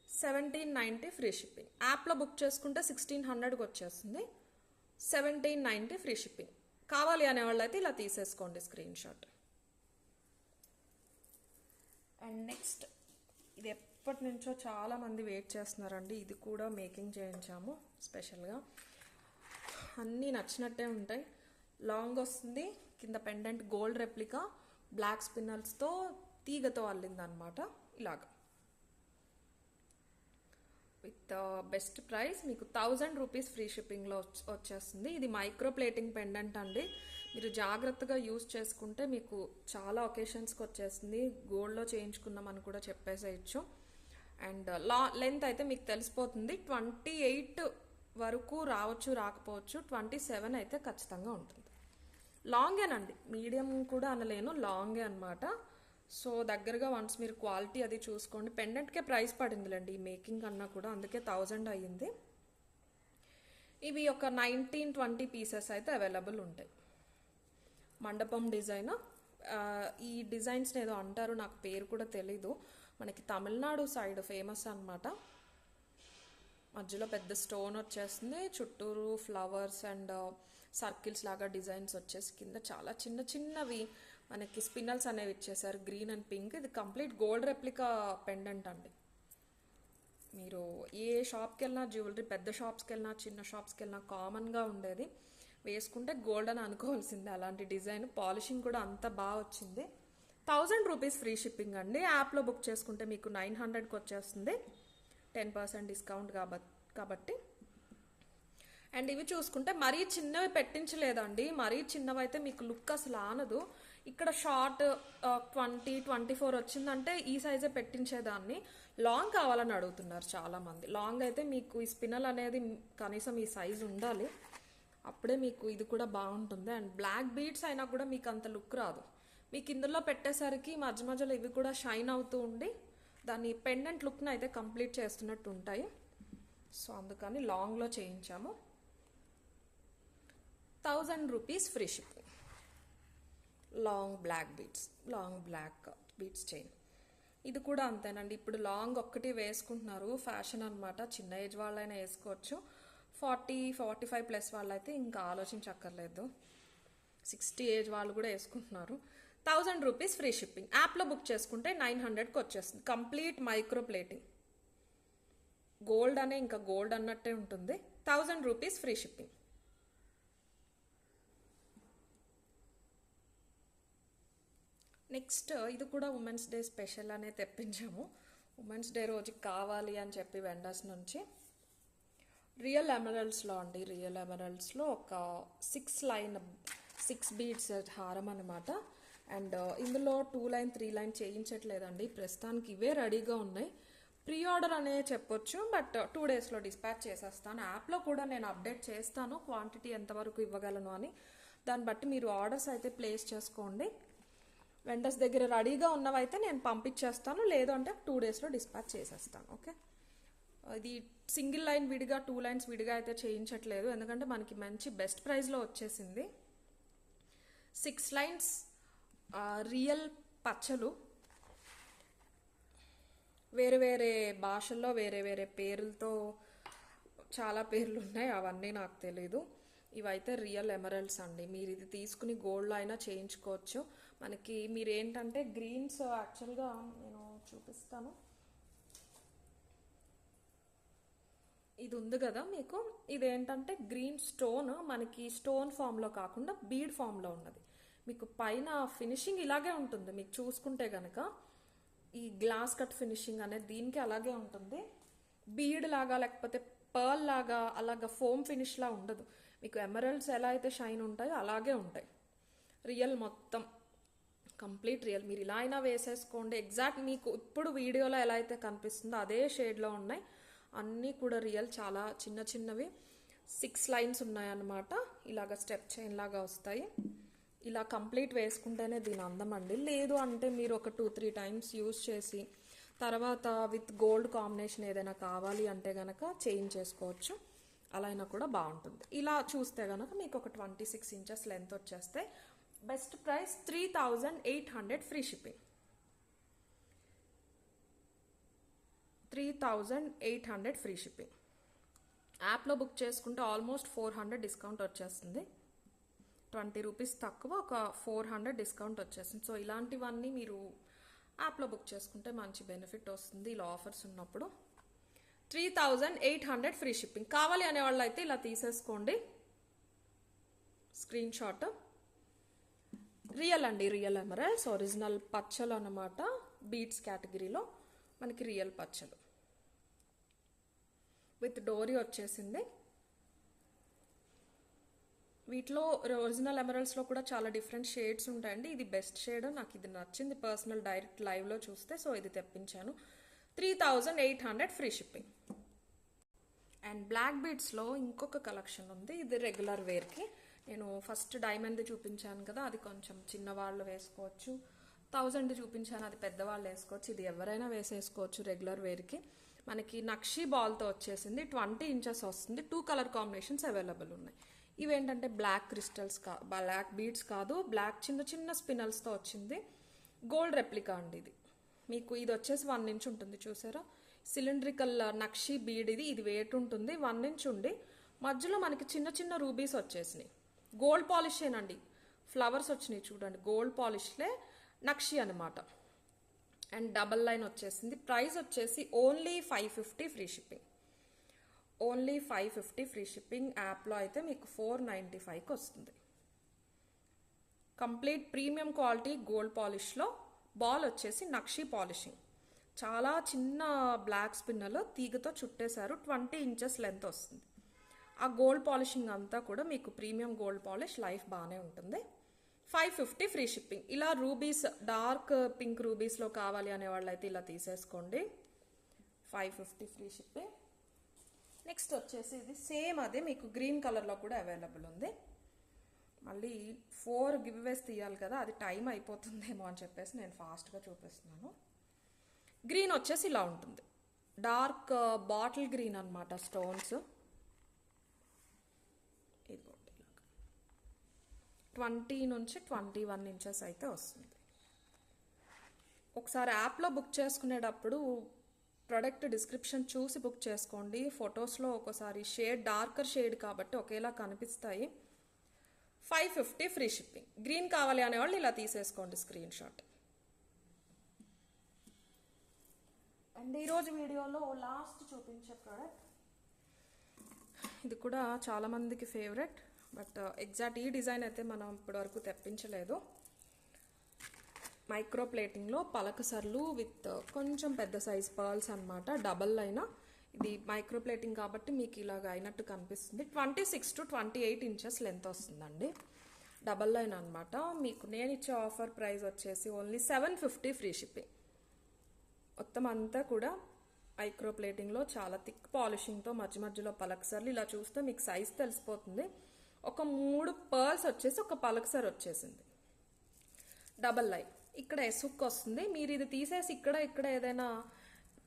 1790 ఫ్రీ షిప్పింగ్. యాప్లో బుక్ చేసుకుంటే 1600కి వచ్చేస్తుంది. 1790 ఫ్రీ షిప్పింగ్. కావాలి అనే వాళ్ళు అయితే ఇలా తీసేసుకోండి స్క్రీన్ షాట్. అండ్ నెక్స్ట్, ఇది ఎప్పటి నుంచో చాలామంది వెయిట్ చేస్తున్నారండి. ఇది కూడా మేకింగ్ చేయించాము స్పెషల్గా. అన్నీ నచ్చినట్టే ఉంటాయి. లాంగ్ వస్తుంది, కింద పెండెంట్ గోల్డ్ రెప్లికా, బ్లాక్ స్పిన్నల్స్తో తీగతో అల్లిందనమాట. ఇలాగ విత్ బెస్ట్ ప్రైస్ మీకు 1000 రూపీస్ ఫ్రీ షిప్పింగ్లో వచ్చేస్తుంది. ఇది మైక్రో ప్లేటింగ్ పెండెంట్ అండి. మీరు జాగ్రత్తగా యూజ్ చేసుకుంటే మీకు చాలా ఒకేషన్స్కి వచ్చేస్తుంది. గోల్డ్లో చేయించుకున్నామని కూడా చెప్పేసేయచ్చు. అండ్ లెంత్ అయితే మీకు తెలిసిపోతుంది. 28 వరకు రావచ్చు, రాకపోవచ్చు. 27 అయితే ఖచ్చితంగా ఉంటుంది. లాంగేనండి, మీడియం కూడా అనలేను, లాంగే అనమాట. సో దగ్గరగా వన్స్ మీరు క్వాలిటీ అది చూసుకోండి. పెండెంట్కే ప్రైస్ పడిందిలేండి ఈ మేకింగ్ కన్నా కూడా, అందుకే 1000 అయ్యింది. ఇవి ఒక 19-20 పీసెస్ అయితే అవైలబుల్ ఉంటాయి. మండపం డిజైన్. ఈ డిజైన్స్ ఏదో అంటారు, నాకు పేరు కూడా తెలీదు. మనకి తమిళనాడు సైడ్ ఫేమస్ అనమాట. మధ్యలో పెద్ద స్టోన్ వచ్చేస్తుంది, చుట్టూరు ఫ్లవర్స్ అండ్ సర్కిల్స్ లాగా డిజైన్స్ వచ్చేసి కింద చాలా చిన్న చిన్నవి మనకి స్పిన్నల్స్ అనేవి ఇచ్చేసారు, గ్రీన్ అండ్ పింక్. ఇది కంప్లీట్ గోల్డ్ రెప్లికా పెండెంట్ అండి. మీరు ఏ షాప్కి వెళ్ళినా, జ్యువెలరీ పెద్ద షాప్స్కి వెళ్ళినా, చిన్న షాప్స్కి వెళ్ళినా కామన్గా ఉండేది. వేసుకుంటే గోల్డ్ అని అనుకోవాల్సిందే. అలాంటి డిజైన్, పాలిషింగ్ కూడా అంత బాగా వచ్చింది. 1000 రూపీస్ ఫ్రీ షిప్పింగ్ అండి. యాప్లో బుక్ చేసుకుంటే మీకు 900కి వచ్చేస్తుంది, 10% డిస్కౌంట్ కాబట్టి. అండ్ ఇవి చూసుకుంటే మరీ చిన్నవి పెట్టించలేదండి. మరీ చిన్నవి అయితే మీకు లుక్ అసలు ఆనదు. ఇక్కడ షార్ట్ 20-24 వచ్చిందంటే ఈ సైజే పెట్టించేదాన్ని. లాంగ్ కావాలని అడుగుతున్నారు చాలామంది. లాంగ్ అయితే మీకు ఈ స్పిన్నల్ అనేది కనీసం ఈ సైజు ఉండాలి, అప్పుడే మీకు ఇది కూడా బాగుంటుంది. అండ్ బ్లాక్ బీడ్స్ అయినా కూడా మీకు అంత లుక్ రాదు. మీకు ఇందులో పెట్టేసరికి మధ్య మధ్యలో ఇవి కూడా షైన్ అవుతూ ఉండి దాని పెండెంట్ లుక్ని అయితే కంప్లీట్ చేస్తున్నట్టు ఉంటాయి. సో అందుకని లాంగ్లో చేయించాము. 1000 rupees free shipping. Long black beads chain. ఇది కూడా అంతేనండి. ఇప్పుడు లాంగ్ ఒక్కటి వేసుకుంటున్నారు, ఫ్యాషన్ అనమాట. చిన్న ఏజ్ వాళ్ళైనా వేసుకోవచ్చు. 40-45 ప్లస్ వాళ్ళైతే ఇంకా ఆలోచించక్కర్లేదు. 60 ఏజ్ వాళ్ళు కూడా వేసుకుంటున్నారు. 1000 రూపీస్ ఫ్రీ షిప్పింగ్. యాప్లో బుక్ చేసుకుంటే 900కి వచ్చేస్తుంది. Complete micro plating. గోల్డ్ అనే ఇంకా గోల్డ్ అన్నట్టే ఉంటుంది. 1000 రూపీస్ ఫ్రీ షిప్పింగ్. నెక్స్ట్, ఇది కూడా ఉమెన్స్ డే స్పెషల్ అనే తెప్పించాము. ఉమెన్స్ డే రోజు కావాలి అని చెప్పి వెండర్స్ నుంచి. రియల్ ఎమరల్డ్స్లో అండి. రియల్ ఎమరల్డ్స్లో ఒక 6 బీడ్స్ హారం అనమాట. అండ్ ఇందులో 2 లైన్ 3 లైన్ చేయించట్లేదండి. ప్రస్తుతానికి ఇవే రెడీగా ఉన్నాయి. ప్రీ ఆర్డర్ అనే చెప్పొచ్చు, బట్ 2 డేస్లో డిస్పాచ్ చేసేస్తాను. యాప్లో కూడా నేను అప్డేట్ చేస్తాను క్వాంటిటీ ఎంతవరకు ఇవ్వగలను అని. దాన్ని బట్టి మీరు ఆర్డర్స్ అయితే ప్లేస్ చేసుకోండి. వెండర్స్ దగ్గర రెడీగా ఉన్నవైతే నేను పంపించేస్తాను, లేదు అంటే 2 డేస్లో డిస్పాచ్ చేసేస్తాను. ఓకే. ఇది సింగిల్ లైన్ విడిగా, 2 లైన్స్ విడిగా అయితే చేయించట్లేదు, ఎందుకంటే మనకి మంచి బెస్ట్ ప్రైస్లో వచ్చేసింది. 6 లైన్స్ రియల్ పచ్చలు. వేరే వేరే భాషల్లో వేరే వేరే పేర్లతో చాలా పేర్లు ఉన్నాయి, అవన్నీ నాకు తెలీదు. ఇవైతే రియల్ ఎమరల్డ్స్ అండి. మీరు ఇది తీసుకుని గోల్డ్లో అయినా చేయించుకోవచ్చు. మనకి మీరు ఏంటంటే గ్రీన్స్, యాక్చువల్గా నేను చూపిస్తాను. ఇది ఉంది కదా మీకు, ఇదేంటంటే గ్రీన్ స్టోన్, మనకి స్టోన్ ఫామ్లో కాకుండా బీడ్ ఫామ్లో ఉన్నది. మీకు పైన ఫినిషింగ్ ఇలాగే ఉంటుంది. మీకు చూసుకుంటే కనుక ఈ గ్లాస్ కట్ ఫినిషింగ్ అనేది దీనికి అలాగే ఉంటుంది. బీడ్ లాగా లేకపోతే పర్ల్ లాగా అలాగా ఫోమ్ ఫినిష్లా ఉండదు. మీకు ఎమరల్డ్స్ ఎలా అయితే షైన్ ఉంటాయో అలాగే ఉంటాయి. రియల్ మొత్తం కంప్లీట్ రియల్. మీరు ఇలా అయినా వేసేసుకోండి. ఎగ్జాక్ట్ మీకు ఇప్పుడు వీడియోలో ఎలా అయితే కనిపిస్తుందో అదే షేడ్లో ఉన్నాయి. అన్నీ కూడా రియల్, చాలా చిన్న చిన్నవి. 6 లైన్స్ ఉన్నాయన్నమాట. ఇలాగ స్టెప్ చైన్ లాగా వస్తాయి. ఇలా కంప్లీట్ వేసుకుంటేనే దీని అందం అండి. లేదు అంటే మీరు ఒక 2-3 టైమ్స్ యూస్ చేసి తర్వాత విత్ గోల్డ్ కాంబినేషన్ ఏదైనా కావాలి అంటే గనక చేంజ్ చేసుకోవచ్చు. అలా అయినా కూడా బాగుంటుంది. ఇలా చూస్తే గనక మీకు ఒక 26 ఇంచెస్ లెంత్ వచ్చేస్తే best price 3800 free shipping. 3800 free shipping. యాప్లో బుక్ చేసుకుంటే ఆల్మోస్ట్ 400 డిస్కౌంట్ వచ్చేస్తుంది. 20 రూపీస్ తక్కువ, ఒక 400 డిస్కౌంట్ వచ్చేస్తుంది. సో ఇలాంటివన్నీ మీరు యాప్లో బుక్ చేసుకుంటే మంచి బెనిఫిట్ వస్తుంది ఇలా ఆఫర్స్ ఉన్నప్పుడు. 3800 ఫ్రీ షిప్పింగ్. కావాలి అనే వాళ్ళు అయితే ఇలా తీసేసుకోండి స్క్రీన్ షాట్. రియల్ అండి, రియల్ ఎమరల్స్, ఒరిజినల్ పచ్చలు అన్నమాట. బీట్స్ కేటగిరీలో మనకి రియల్ పచ్చలు విత్ డోరీ వచ్చేసింది. వీటిలో ఒరిజినల్ ఎమరల్స్లో కూడా చాలా డిఫరెంట్ షేడ్స్ ఉంటాయండి. ఇది బెస్ట్ షేడ్, నాకు ఇది నచ్చింది పర్సనల్, డైరెక్ట్ లైవ్లో చూస్తే. సో ఇది తెప్పించాను. 3800 ఫ్రీ షిప్పింగ్. అండ్ బ్లాక్ బీడ్స్లో ఇంకొక కలెక్షన్ ఉంది. ఇది రెగ్యులర్ వేర్కి. నేను ఫస్ట్ డైమండ్ చూపించాను కదా, అది కొంచెం చిన్నవాళ్ళు వేసుకోవచ్చు. 1000 చూపించాను, అది పెద్దవాళ్ళు వేసుకోవచ్చు. ఇది ఎవరైనా వేసేసుకోవచ్చు రెగ్యులర్ వేర్కి. మనకి నక్షి బాల్తో వచ్చేసింది. 20 ఇంచెస్ వస్తుంది. 2 కలర్ కాంబినేషన్స్ అవైలబుల్ ఉన్నాయి. ఇవేంటంటే బ్లాక్ క్రిస్టల్స్ బ్లాక్ బీడ్స్ కాదు, బ్లాక్ చిన్న చిన్న స్పినల్స్తో వచ్చింది. గోల్డ్ రెప్లికా అండి ఇది. మీకు ఇది వచ్చేసి 1 ఇంచ్ ఉంటుంది చూసారా, సిలిండ్రికల్ నక్షి బీడ్ ఇది. ఇది వెయిట్ ఉంటుంది, 1 ఇంచ్ ఉండి మధ్యలో మనకి చిన్న చిన్న రూబీస్ వచ్చేసినాయి. గోల్డ్ పాలిష్ ఏనండి, ఫ్లవర్స్ వచ్చినాయి చూడండి, గోల్డ్ పాలిష్లే నక్షి అనమాట. అండ్ డబల్ లైన్ వచ్చేసింది. ప్రైస్ వచ్చేసి only 550 free shipping. Only 550 free shipping. యాప్లో అయితే మీకు 495కి వస్తుంది. కంప్లీట్ ప్రీమియం క్వాలిటీ గోల్డ్ పాలిష్లో బాల్ వచ్చేసి నక్షి పాలిషింగ్. చాలా చిన్న బ్లాక్ స్పిన్నర్లో తీగతో చుట్టేశారు. 20 ఇంచెస్ లెంత్ వస్తుంది. ఆ గోల్డ్ పాలిషింగ్ అంతా కూడా మీకు ప్రీమియం గోల్డ్ పాలిష్, లైఫ్ బాగానే ఉంటుంది. 550 ఫ్రీ షిప్పింగ్. ఇలా రూబీస్, డార్క్ పింక్ రూబీస్లో కావాలి అనే వాళ్ళు అయితే ఇలా తీసేసుకోండి. 550 ఫ్రీ షిప్పింగ్. నెక్స్ట్ వచ్చేసి ఇది సేమ్ అదే మీకు గ్రీన్ కలర్లో కూడా అవైలబుల్ ఉంది. మళ్ళీ 4 గివ్ అవేస్ తీయాలి కదా, అది టైం అయిపోతుందేమో అని చెప్పేసి నేను ఫాస్ట్గా చూపిస్తున్నాను. గ్రీన్ వచ్చేసి ఇలా ఉంటుంది. డార్క్ బాటిల్ గ్రీన్ అనమాట. స్టోన్స్ ఇది 20 నుంచి 21 ఇంచెస్ అయితే వస్తుంది. ఒకసారి యాప్లో బుక్ చేసుకునేటప్పుడు ప్రోడక్ట్ డిస్క్రిప్షన్ చూసి బుక్ చేసుకోండి. ఫొటోస్లో ఒకసారి షేడ్ డార్కర్ షేడ్ కాబట్టి ఒకేలా కనిపిస్తాయి. 550 ఫ్రీ షిప్పింగ్. గ్రీన్ కావాలి అనేవాళ్ళు ఇలా తీసేసుకోండి స్క్రీన్ షాట్. అండ్ ఈరోజు వీడియోలో లాస్ట్ చూపించే ప్రోడక్ట్ ఇది కూడా చాలామందికి ఫేవరెట్, బట్ ఎగ్జాక్ట్ ఈ డిజైన్ అయితే మనం ఇప్పటివరకు తెప్పించలేదు. మైక్రో ప్లేటింగ్లో పలకసర్లు విత్ కొంచెం పెద్ద సైజ్ పర్ల్స్ అనమాట. Double line. ఇది మైక్రో ప్లేటింగ్ కాబట్టి మీకు ఇలాగ అయినట్టు కనిపిస్తుంది. 26 to 28 ఇంచెస్ లెంత్ వస్తుందండి. డబల్ లైన్ అనమాట. మీకు నేను ఇచ్చే ఆఫర్ ప్రైస్ వచ్చేసి ఓన్లీ 750 ఫ్రీ షిప్పింగ్. మొత్తం అంతా కూడా మైక్రో ప్లేటింగ్లో చాలా థిక్ పాలిషింగ్తో మధ్య మధ్యలో పలకసర్లు. ఇలా చూస్తే మీకు సైజ్ తెలిసిపోతుంది. ఒక 3 పర్ల్స్ వచ్చేసి ఒక పలకసర్ వచ్చేసింది. Double line. ఇక్కడ ఎసుక్ వస్తుంది. మీరు ఇది తీసేసి ఇక్కడ ఏదైనా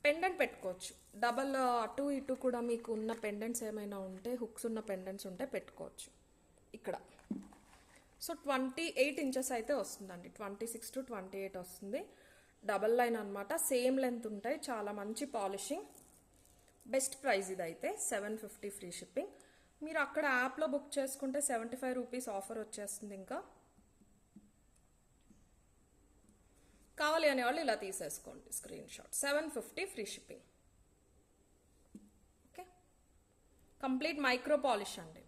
పెండెంట్ పెట్టుకోవచ్చు. డబల్ అటు ఇటు కూడా మీకు ఉన్న పెండెంట్స్ ఏమైనా ఉంటే, హుక్స్ ఉన్న పెండెంట్స్ ఉంటే పెట్టుకోవచ్చు ఇక్కడ. సో 28 ఇంచెస్ అయితే వస్తుందండి. 26 to 28 వస్తుంది. డబల్ లైన్ అనమాట. సేమ్ లెంత్ ఉంటాయి. చాలా మంచి పాలిషింగ్. బెస్ట్ ప్రైస్ ఇదైతే 750 ఫ్రీ షిప్పింగ్. మీరు అక్కడ యాప్లో బుక్ చేసుకుంటే 75 రూపీస్ ఆఫర్ వచ్చేస్తుంది. ఇంకా కావాలి అనేవాళ్ళు ఇలా తీసేసుకోండి screen shot. 750 free shipping. Okay, complete micro polish అండి.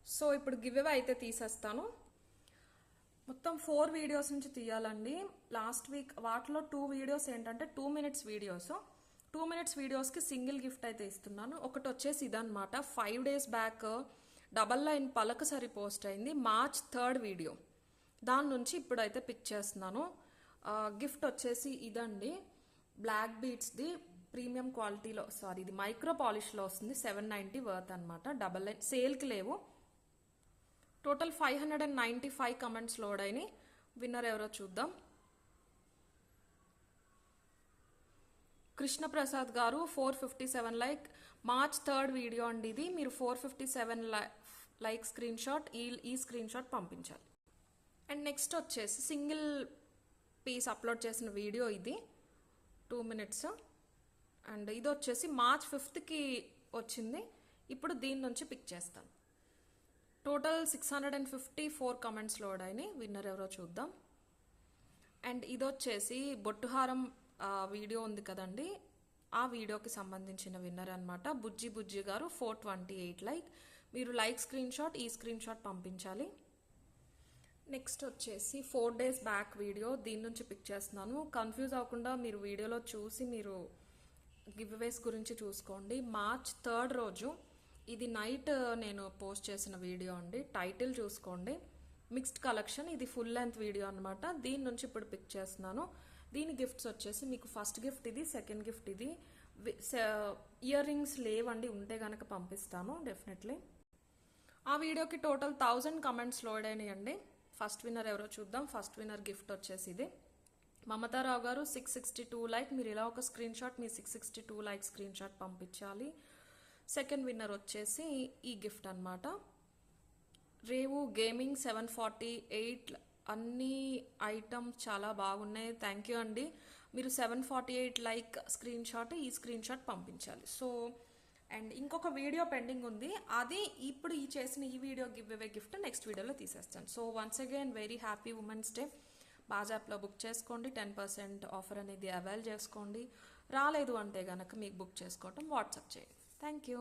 సో ఇప్పుడు గివ్ అవే అయితే తీసేస్తాను. మొత్తం 4 వీడియోస్ నుంచి తీయాలండి. లాస్ట్ వీక్ వాటిలో 2 వీడియోస్ ఏంటంటే 2 మినిట్స్ వీడియోస్. 2 మినిట్స్ వీడియోస్కి సింగిల్ గిఫ్ట్ అయితే ఇస్తున్నాను. ఒకటి వచ్చేసి ఇదనమాట. 5 days బ్యాక్ డబల్ లైన్ పలకసరి పోస్ట్ అయింది. March 3rd video. దాని నుంచి ఇప్పుడైతే పిక్ చేస్తున్నాను. గిఫ్ట్ వచ్చేసి ఇదండి. బ్లాక్ బీడ్స్ది ప్రీమియం క్వాలిటీలో, సారీ ఇది మైక్రో పాలిష్లో వస్తుంది. 790 వర్త్ అనమాట. డబల్ లైన్ సేల్కి లేవు. టోటల్ 595 కమెంట్స్ లోడ్ అయినాయి. విన్నర్ ఎవరో చూద్దాం. కృష్ణప్రసాద్ గారు 457 లైక్. మార్చ్ 3rd వీడియో అండి ఇది. మీరు 457 లైక్ స్క్రీన్ షాట్ ఈ స్క్రీన్ షాట్ పంపించాలి. అండ్ నెక్స్ట్ వచ్చేసి సింగిల్ పీస్ అప్లోడ్ చేసిన వీడియో ఇది 2 minutes. అండ్ ఇది వచ్చేసి మార్చ్ 5th వచ్చింది. ఇప్పుడు దీని నుంచి పిక్ చేస్తాను. టోటల్ 654 కమెంట్స్ లోడ్ అయినాయి. విన్నర్ ఎవరో చూద్దాం. అండ్ ఇది వచ్చేసి బొట్టుహారం వీడియో ఉంది కదండి, ఆ వీడియోకి సంబంధించిన విన్నర్ అనమాట. బుజ్జి గారు 428 లైక్. మీరు లైక్ స్క్రీన్ షాట్ ఈ స్క్రీన్ షాట్ పంపించాలి. నెక్స్ట్ వచ్చేసి 4 days బ్యాక్ వీడియో, దీని నుంచి పిక్ చేస్తున్నాను. కన్ఫ్యూజ్ అవ్వకుండా మీరు వీడియోలో చూసి మీరు గివ్ అవేస్ గురించి చూసుకోండి. మార్చ్ 3rd రోజు ఇది నైట్ నేను పోస్ట్ చేసిన వీడియో అండి. టైటిల్ చూసుకోండి, మిక్స్డ్ కలెక్షన్. ఇది ఫుల్ లెంత్ వీడియో అనమాట. దీని నుంచి ఇప్పుడు పిక్ చేస్తున్నాను. దీని గిఫ్ట్స్ వచ్చేసి మీకు ఫస్ట్ గిఫ్ట్ ఇది, సెకండ్ గిఫ్ట్ ఇది. ఇయర్ రింగ్స్ లేవండి, ఉంటే కనుక పంపిస్తాను డెఫినెట్లీ. ఆ వీడియోకి టోటల్ 1000 కమెంట్స్ లోడ్ అయినాయండి. ఫస్ట్ విన్నర్ ఎవరో చూద్దాం. ఫస్ట్ విన్నర్ గిఫ్ట్ వచ్చేసి ఇది. మమతారావు గారు 662 లైక్. మీరు ఇలా ఒక స్క్రీన్ షాట్ మీ 662 లైక్ స్క్రీన్ షాట్ పంపించాలి. సెకండ్ విన్నర్ వచ్చేసి ఈ గిఫ్ట్ అనమాట. రేవు గేమింగ్ 748. అన్ని ఐటమ్స్ చాలా బాగున్నాయి. థ్యాంక్ యూ అండి. మీరు 748 లైక్ స్క్రీన్ షాట్ ఈ స్క్రీన్ షాట్ పంపించాలి. సో అండ్ ఇంకొక వీడియో పెండింగ్ ఉంది, అది ఇప్పుడు చేసిన ఈ video giveaway gift next వీడియోలో తీసేస్తాను. So once again very happy women's day. బాజాప్లో బుక్ చేసుకోండి. 10% ఆఫర్ అనేది అవైల్ చేసుకోండి. రాలేదు అంటే కనుక మీకు బుక్ చేసుకోవటం వాట్సాప్ చేయండి. Thank you.